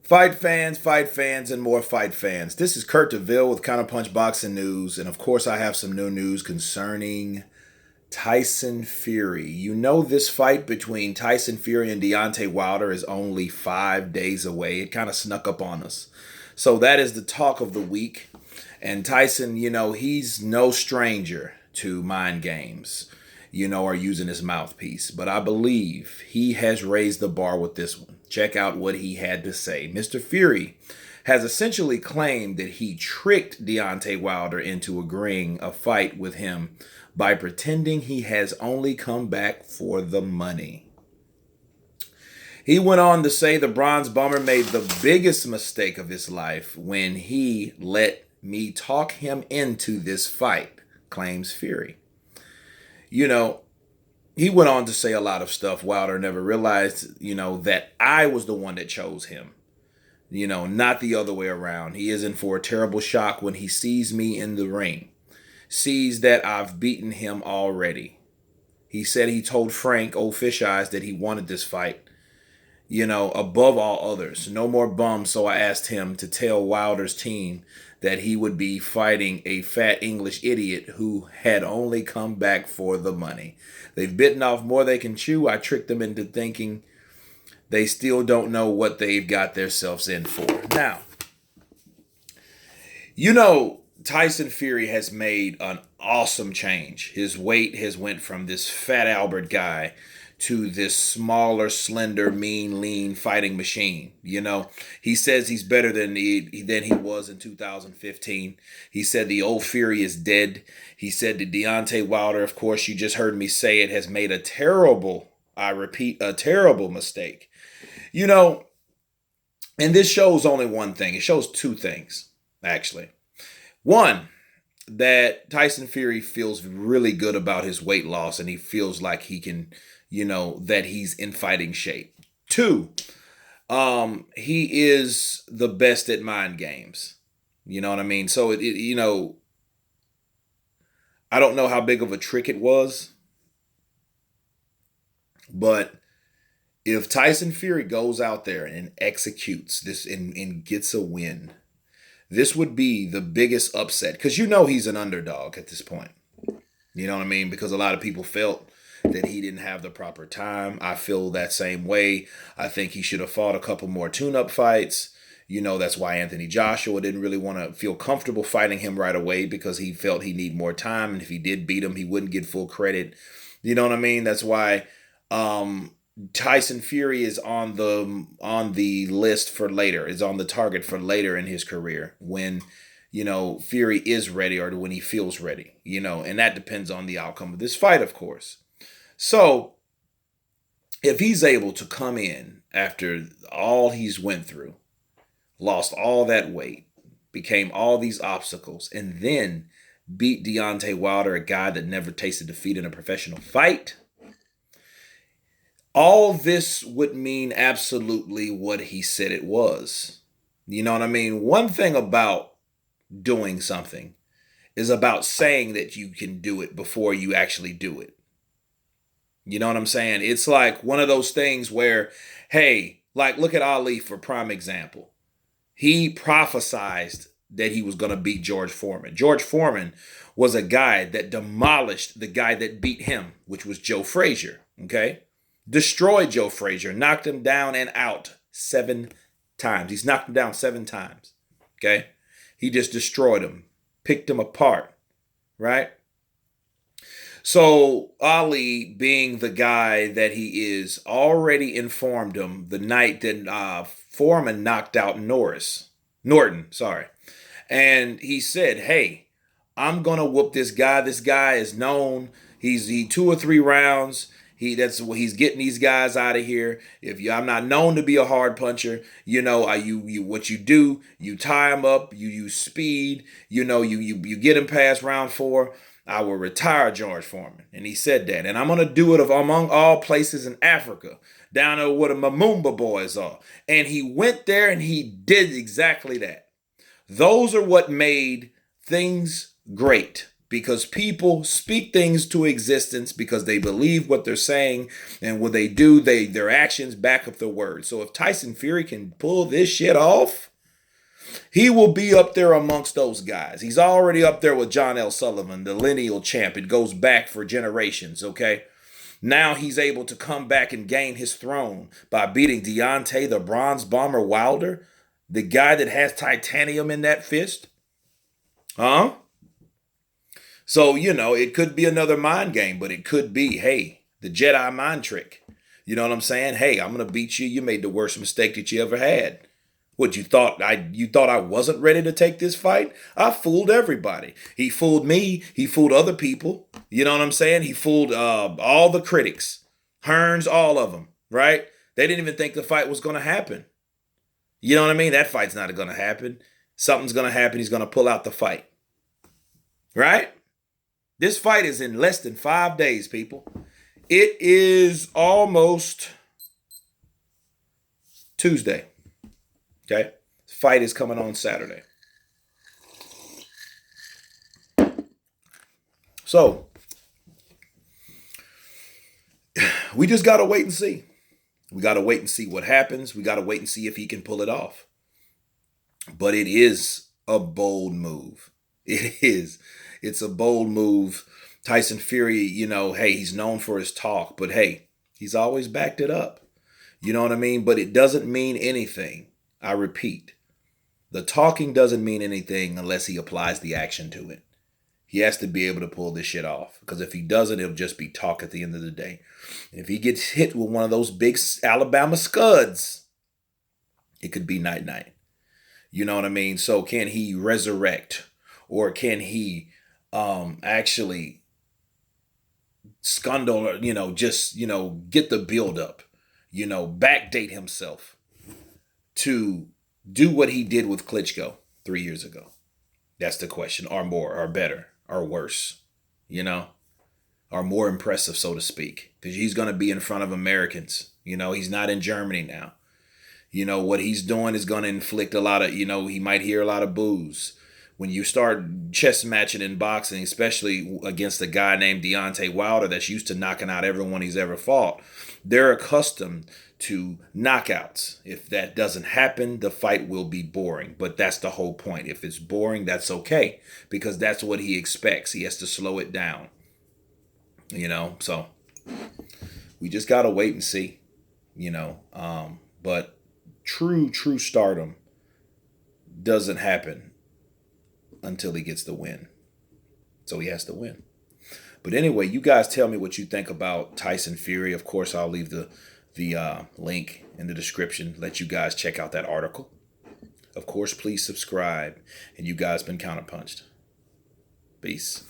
Fight fans, and more fight fans. This is Kurt DeVille with Counterpunch Boxing News, and of course, I have some new news concerning Tyson Fury. You know, this fight between Tyson Fury and Deontay Wilder is only 5 days away. It kind of snuck up on us. So, that is the talk of the week. And Tyson, he's no stranger to mind games, or using his mouthpiece. But I believe he has raised the bar with this one. Check out what he had to say. Mr. Fury has essentially claimed that he tricked Deontay Wilder into agreeing a fight with him by pretending he has only come back for the money. He went on to say the Bronze Bomber made the biggest mistake of his life when he let me talk him into this fight, claims Fury. He went on to say a lot of stuff. Wilder never realized, that I was the one that chose him. Not the other way around. He is in for a terrible shock when he sees me in the ring. Sees that I've beaten him already. He said he told Frank, old Fish Eyes, that he wanted this fight, above all others. No more bums, so I asked him to tell Wilder's team that he would be fighting a fat English idiot who had only come back for the money. They've bitten off more they can chew. I tricked them into thinking they still don't know what they've got themselves in for. Now, Tyson Fury has made an awesome change. His weight has went from this fat Albert guy to this smaller, slender, mean, lean fighting machine. He says he's better than he was in 2015. He said the old Fury is dead. He said that Deontay Wilder, of course, you just heard me say it, has made a terrible, I repeat, a terrible mistake. And this shows only one thing. It shows two things, actually. One, that Tyson Fury feels really good about his weight loss and he feels like he can, that he's in fighting shape. Two, he is the best at mind games. You know what I mean? So, I don't know how big of a trick it was, but if Tyson Fury goes out there and executes this and gets a win, this would be the biggest upset because he's an underdog at this point. You know what I mean? Because a lot of people felt that he didn't have the proper time. I feel that same way. I think he should have fought a couple more tune-up fights. That's why Anthony Joshua didn't really want to feel comfortable fighting him right away because he felt he needed more time. And if he did beat him, he wouldn't get full credit. You know what I mean? That's why Tyson Fury is on the list for later, is on the target for later in his career when, Fury is ready or when he feels ready, and that depends on the outcome of this fight, of course. So if he's able to come in after all he's went through, lost all that weight, became all these obstacles, and then beat Deontay Wilder, a guy that never tasted defeat in a professional fight, all this would mean absolutely what he said it was. You know what I mean? One thing about doing something is about saying that you can do it before you actually do it. You know what I'm saying? It's like one of those things where, hey, like look at Ali for prime example. He prophesized that he was going to beat George Foreman. George Foreman was a guy that demolished the guy that beat him, which was Joe Frazier, okay? Destroyed Joe Frazier, knocked him down and out 7 times. He's knocked him down 7 times, okay? He just destroyed him, picked him apart, right? So Ali, being the guy that he is, already informed him the night that Foreman knocked out Norton, sorry. And he said, hey, I'm going to whoop this guy. This guy is known. He 2 or 3 rounds. That's what he's getting these guys out of here. I'm not known to be a hard puncher, what you do, you tie him up, you use speed, you get him past round 4. I will retire George Foreman. And he said that. And I'm going to do it among all places in Africa, down there where the Mamumba boys are. And he went there and he did exactly that. Those are what made things great. because people speak things to existence because they believe what they're saying, and when they do, their actions back up their words. So if Tyson Fury can pull this shit off, he will be up there amongst those guys. He's already up there with John L. Sullivan, the lineal champ. It goes back for generations, okay? Now he's able to come back and gain his throne by beating Deontay the Bronze Bomber Wilder, the guy that has titanium in that fist. Huh? So, it could be another mind game, but it could be, hey, the Jedi mind trick. You know what I'm saying? Hey, I'm going to beat you. You made the worst mistake that you ever had. What, you thought I wasn't ready to take this fight? I fooled everybody. He fooled me. He fooled other people. You know what I'm saying? He fooled all the critics. Hearns, all of them, right? They didn't even think the fight was going to happen. You know what I mean? That fight's not going to happen. Something's going to happen. He's going to pull out the fight. Right? This fight is in less than 5 days, people. It is almost Tuesday. Okay? Fight is coming on Saturday. So, we just got to wait and see. We got to wait and see what happens. We got to wait and see if he can pull it off. But it is a bold move. It is. It's a bold move. Tyson Fury, hey, he's known for his talk, but hey, he's always backed it up. You know what I mean? But it doesn't mean anything. I repeat, the talking doesn't mean anything unless he applies the action to it. He has to be able to pull this shit off, because if he doesn't, it'll just be talk at the end of the day. And if he gets hit with one of those big Alabama scuds, it could be night-night. You know what I mean? So can he resurrect, or can he actually scundle, get the build up, backdate himself to do what he did with Klitschko 3 years ago? That's the question. Or more, or better, or worse, or more impressive, so to speak, because he's going to be in front of Americans. He's not in Germany now. What he's doing is going to inflict a lot of, he might hear a lot of boos. When you start chess matching in boxing, especially against a guy named Deontay Wilder that's used to knocking out everyone he's ever fought, they're accustomed to knockouts. If that doesn't happen, the fight will be boring. But that's the whole point. If it's boring, that's okay, because that's what he expects. He has to slow it down. So we just got to wait and see, but true stardom doesn't happen until he gets the win. So he has to win. But anyway, you guys tell me what you think about Tyson Fury. Of course, I'll leave the link in the description. Let you guys check out that article. Of course, please subscribe. And you guys been counterpunched. Peace.